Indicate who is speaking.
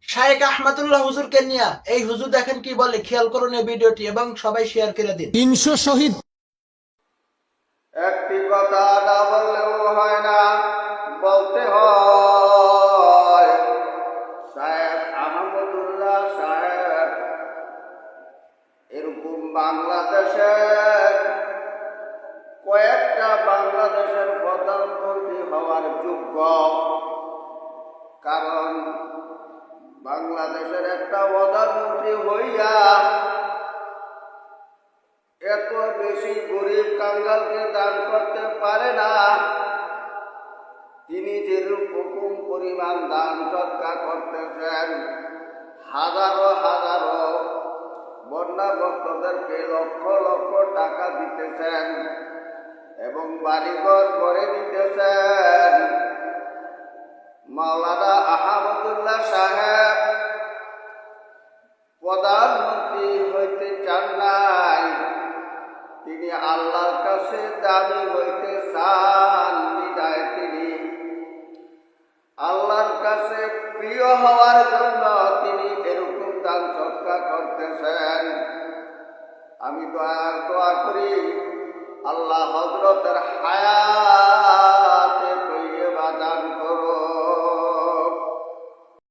Speaker 1: শায়েখ আহমদুল্লাহ হুজুরকে নিয়ে এই হুজুর দেখেন কি বলে, খেয়াল করুন এই ভিডিওটি এবং সবাই শেয়ার করে দিন।
Speaker 2: 300 শহীদ।
Speaker 3: একটি কথা না বললেও হয় না, বলতে হয়। শায়েখ আহমদুল্লাহ সাহেব এরকম বাংলাদেশের কয়েকটা বাংলাদেশের প্রধানমন্ত্রী হওয়ার যোগ্য। কারণ বাংলাদেশের একটা প্রধানমন্ত্রী হইয়া এত বেশি গরিব কাঙ্গালকে দান করতে পারে না। তিনি যেরকম পরিমাণ দান সৎকার করতেছেন, হাজারো হাজারো বন্যাগ্রস্তদেরকে লক্ষ লক্ষ টাকা দিতেছেন এবং বাড়িঘর করে দিতেছেন। মাওলানা আহমদুল্লাহ সাহেব প্রধানমন্ত্রী হইতে চান নাই, তিনি আল্লাহর কাছে দাবি হইতে চান। বিদায় তিনি আল্লাহর কাছে প্রিয় হওয়ার জন্য তিনি এরকম দান সৎকার করতেছেন। আমি দোয়া করি আল্লাহ হযরতের হায়াত